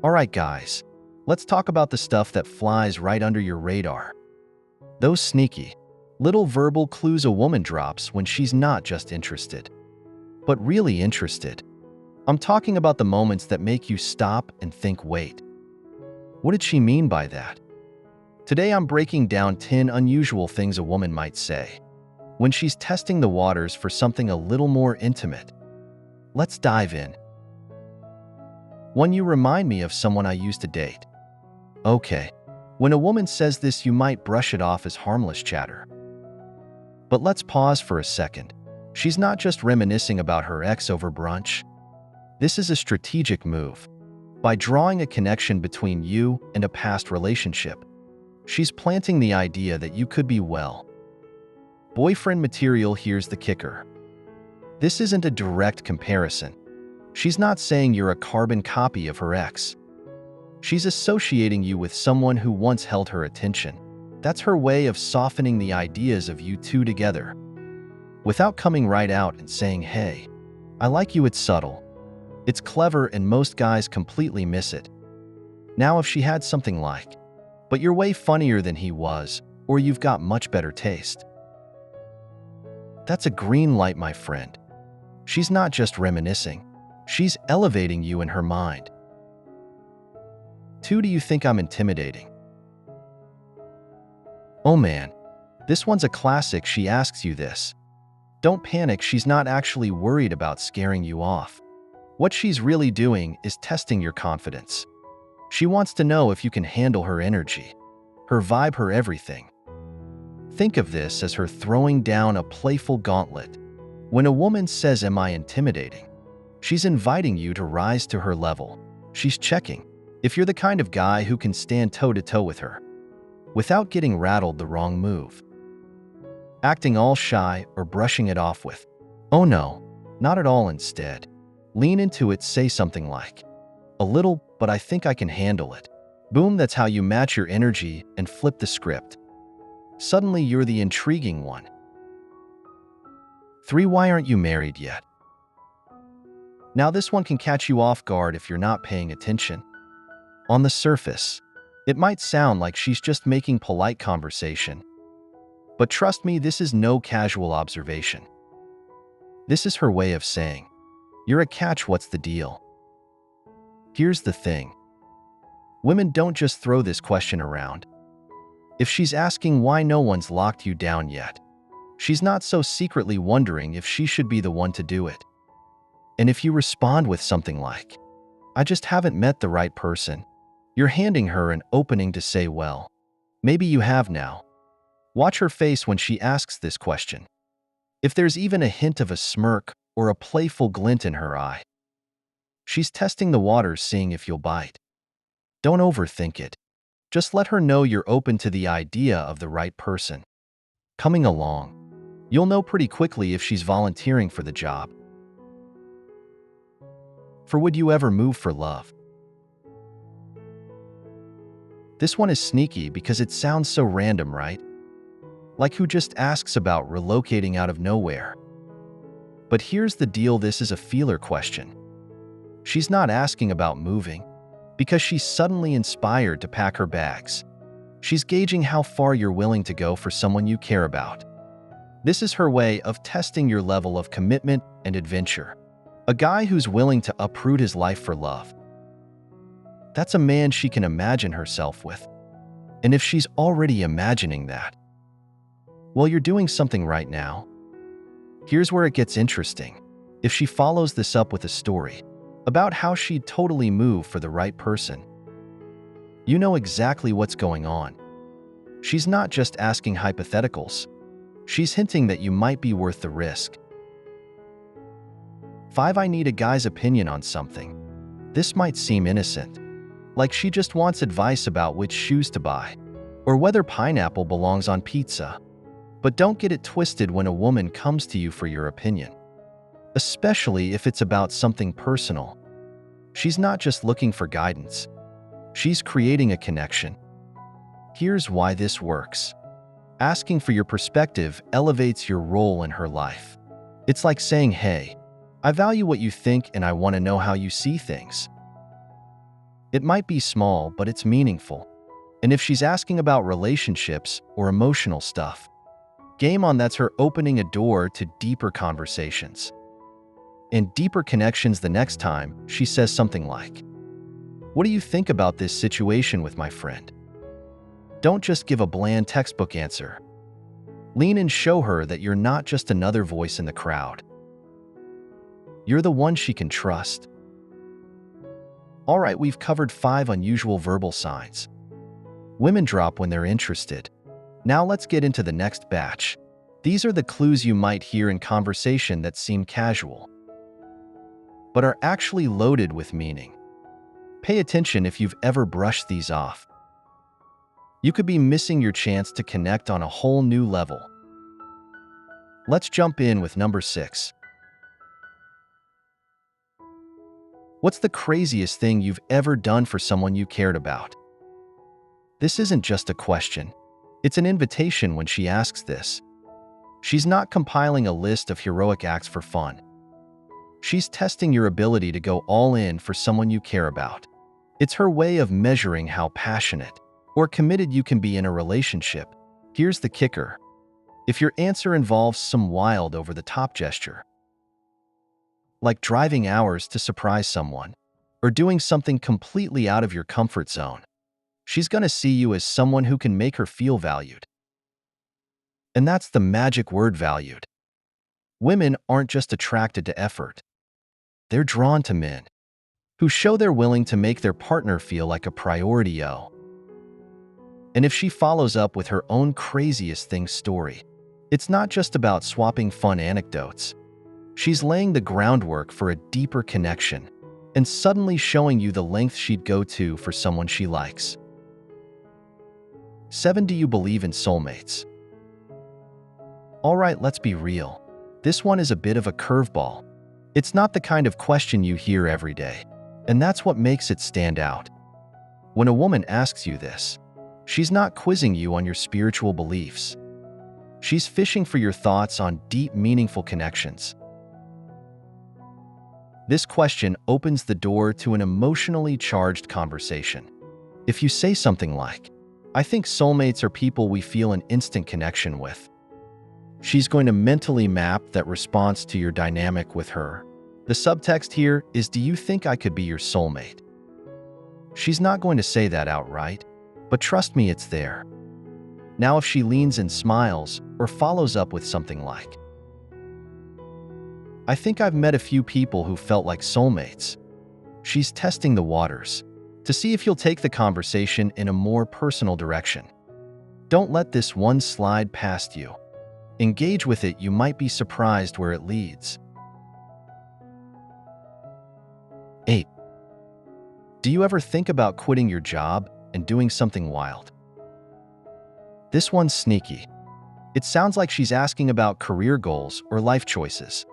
Alright guys, let's talk about the stuff that flies right under your radar. Those sneaky, little verbal clues a woman drops when she's not just interested, but really interested. I'm talking about the moments that make you stop and think, wait, what did she mean by that? Today I'm breaking down 10 unusual things a woman might say when she's testing the waters for something a little more intimate. Let's dive in. 1. You remind me of someone I used to date. Okay, when a woman says this, you might brush it off as harmless chatter. But let's pause for a second. She's not just reminiscing about her ex over brunch. This is a strategic move. By drawing a connection between you and a past relationship, she's planting the idea that you could be, well, boyfriend material. Here's the kicker. This isn't a direct comparison. She's not saying you're a carbon copy of her ex. She's associating you with someone who once held her attention. That's her way of softening the ideas of you two together. Without coming right out and saying, hey, I like you, it's subtle. It's clever, and most guys completely miss it. Now, if she had something like, but you're way funnier than he was, or you've got much better taste, that's a green light, my friend. She's not just reminiscing. She's elevating you in her mind. 2. Do you think I'm intimidating? Oh man, this one's a classic. She asks you this. Don't panic, she's not actually worried about scaring you off. What she's really doing is testing your confidence. She wants to know if you can handle her energy, her vibe, her everything. Think of this as her throwing down a playful gauntlet. When a woman says, am I intimidating? She's inviting you to rise to her level. She's checking if you're the kind of guy who can stand toe-to-toe with her without getting rattled the wrong move. Acting all shy or brushing it off with, oh no, not at all. Instead, lean into it. Say something like, a little, but I think I can handle it. Boom, that's how you match your energy and flip the script. Suddenly you're the intriguing one. 3. Why aren't you married yet? Now this one can catch you off guard if you're not paying attention. On the surface, it might sound like she's just making polite conversation. But trust me, this is no casual observation. This is her way of saying, you're a catch, what's the deal? Here's the thing. Women don't just throw this question around. If she's asking why no one's locked you down yet, she's not so secretly wondering if she should be the one to do it. And if you respond with something like, I just haven't met the right person, you're handing her an opening to say, well, maybe you have now. Watch her face when she asks this question. If there's even a hint of a smirk or a playful glint in her eye, she's testing the waters, seeing if you'll bite. Don't overthink it. Just let her know you're open to the idea of the right person coming along. You'll know pretty quickly if she's volunteering for the job. For would you ever move for love? This one is sneaky because it sounds so random, right? Like who just asks about relocating out of nowhere? But here's the deal, this is a feeler question. She's not asking about moving because she's suddenly inspired to pack her bags. She's gauging how far you're willing to go for someone you care about. This is her way of testing your level of commitment and adventure. A guy who's willing to uproot his life for love. That's a man she can imagine herself with. And if she's already imagining that, well, you're doing something right now. Here's where it gets interesting. If she follows this up with a story about how she'd totally move for the right person, you know exactly what's going on. She's not just asking hypotheticals. She's hinting that you might be worth the risk. 5. I need a guy's opinion on something. This might seem innocent, like she just wants advice about which shoes to buy, or whether pineapple belongs on pizza. But don't get it twisted when a woman comes to you for your opinion, especially if it's about something personal. She's not just looking for guidance. She's creating a connection. Here's why this works. Asking for your perspective elevates your role in her life. It's like saying, hey, I value what you think and I want to know how you see things. It might be small, but it's meaningful. And if she's asking about relationships or emotional stuff, game on, that's her opening a door to deeper conversations. And deeper connections the next time she says something like, "What do you think about this situation with my friend?" Don't just give a bland textbook answer. Lean and show her that you're not just another voice in the crowd. You're the one she can trust. All right, we've covered 5 unusual verbal signs women drop when they're interested. Now let's get into the next batch. These are the clues you might hear in conversation that seem casual, but are actually loaded with meaning. Pay attention if you've ever brushed these off. You could be missing your chance to connect on a whole new level. Let's jump in with number 6. What's the craziest thing you've ever done for someone you cared about? This isn't just a question. It's an invitation when she asks this. She's not compiling a list of heroic acts for fun. She's testing your ability to go all in for someone you care about. It's her way of measuring how passionate or committed you can be in a relationship. Here's the kicker. If your answer involves some wild, over-the-top gesture, like driving hours to surprise someone, or doing something completely out of your comfort zone, she's going to see you as someone who can make her feel valued. And that's the magic word, valued. Women aren't just attracted to effort. They're drawn to men who show they're willing to make their partner feel like a priority. And if she follows up with her own craziest thing story, it's not just about swapping fun anecdotes. She's laying the groundwork for a deeper connection and suddenly showing you the length she'd go to for someone she likes. 7. Do you believe in soulmates? All right, let's be real. This one is a bit of a curveball. It's not the kind of question you hear every day, and that's what makes it stand out. When a woman asks you this, she's not quizzing you on your spiritual beliefs. She's fishing for your thoughts on deep, meaningful connections. This question opens the door to an emotionally charged conversation. If you say something like, "I think soulmates are people we feel an instant connection with," she's going to mentally map that response to your dynamic with her. The subtext here is, do you think I could be your soulmate? She's not going to say that outright, but trust me, it's there. Now, if she leans and smiles or follows up with something like, "I think I've met a few people who felt like soulmates," she's testing the waters to see if you'll take the conversation in a more personal direction. Don't let this one slide past you. Engage with it. You might be surprised where it leads. 8. Do you ever think about quitting your job and doing something wild? This one's sneaky. It sounds like she's asking about career goals or life choices,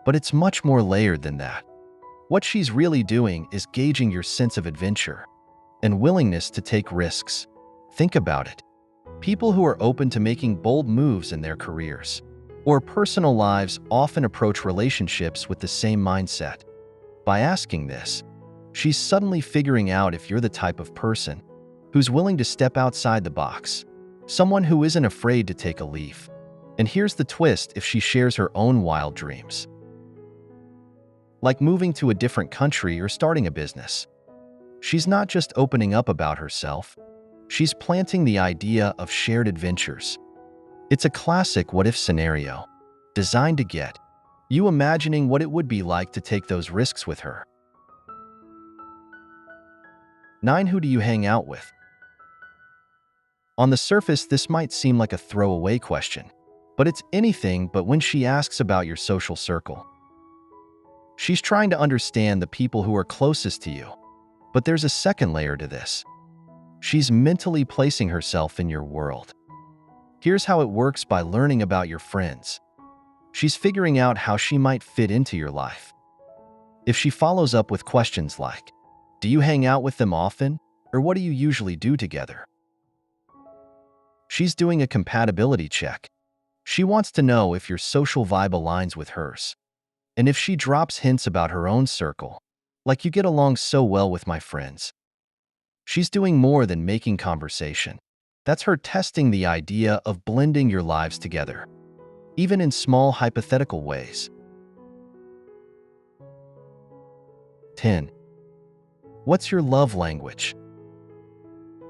but it's much more layered than that. What she's really doing is gauging your sense of adventure and willingness to take risks. Think about it. People who are open to making bold moves in their careers or personal lives often approach relationships with the same mindset. By asking this, she's suddenly figuring out if you're the type of person who's willing to step outside the box, someone who isn't afraid to take a leap. And here's the twist: if she shares her own wild dreams, like moving to a different country or starting a business, she's not just opening up about herself, she's planting the idea of shared adventures. It's a classic what-if scenario, designed to get you imagining what it would be like to take those risks with her. 9. Who do you hang out with? On the surface, this might seem like a throwaway question, but it's anything but when she asks about your social circle. She's trying to understand the people who are closest to you, but there's a second layer to this. She's mentally placing herself in your world. Here's how it works: by learning about your friends, she's figuring out how she might fit into your life. If she follows up with questions like, "Do you hang out with them often?" or "What do you usually do together?" she's doing a compatibility check. She wants to know if your social vibe aligns with hers. And if she drops hints about her own circle, like "You get along so well with my friends," She's doing more than making conversation. That's her testing the idea of blending your lives together, even in small hypothetical ways. 10. What's your love language?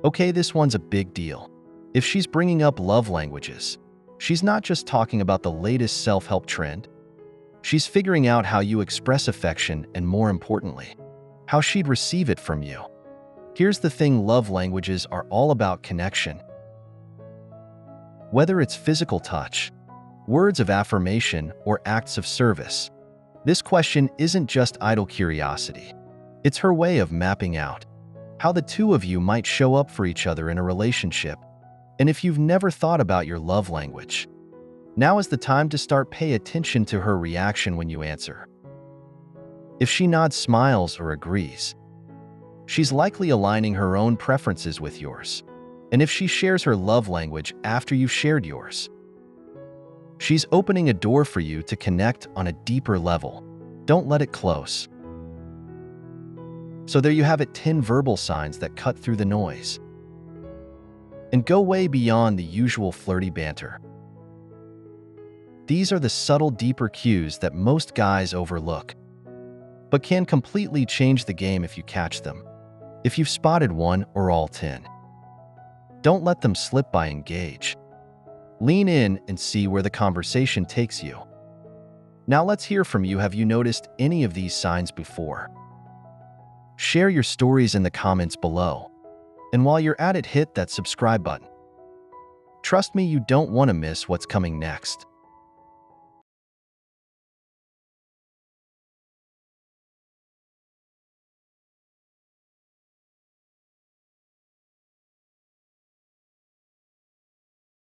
Okay, this one's a big deal. If she's bringing up love languages, she's not just talking about the latest self-help trend. She's figuring out how you express affection and, more importantly, how she'd receive it from you. Here's the thing: love languages are all about connection. Whether it's physical touch, words of affirmation, or acts of service, this question isn't just idle curiosity. It's her way of mapping out how the two of you might show up for each other in a relationship. And if you've never thought about your love language, now is the time to start pay attention to her reaction when you answer. If she nods, smiles, or agrees, she's likely aligning her own preferences with yours. And if she shares her love language after you've shared yours, she's opening a door for you to connect on a deeper level. Don't let it close. So there you have it, 10 verbal signs that cut through the noise and go way beyond the usual flirty banter. These are the subtle, deeper cues that most guys overlook, but can completely change the game if you catch them. If you've spotted one or all 10, don't let them slip by. Engage. Lean in and see where the conversation takes you. Now let's hear from you. Have you noticed any of these signs before? Share your stories in the comments below. And while you're at it, hit that subscribe button. Trust me, you don't want to miss what's coming next.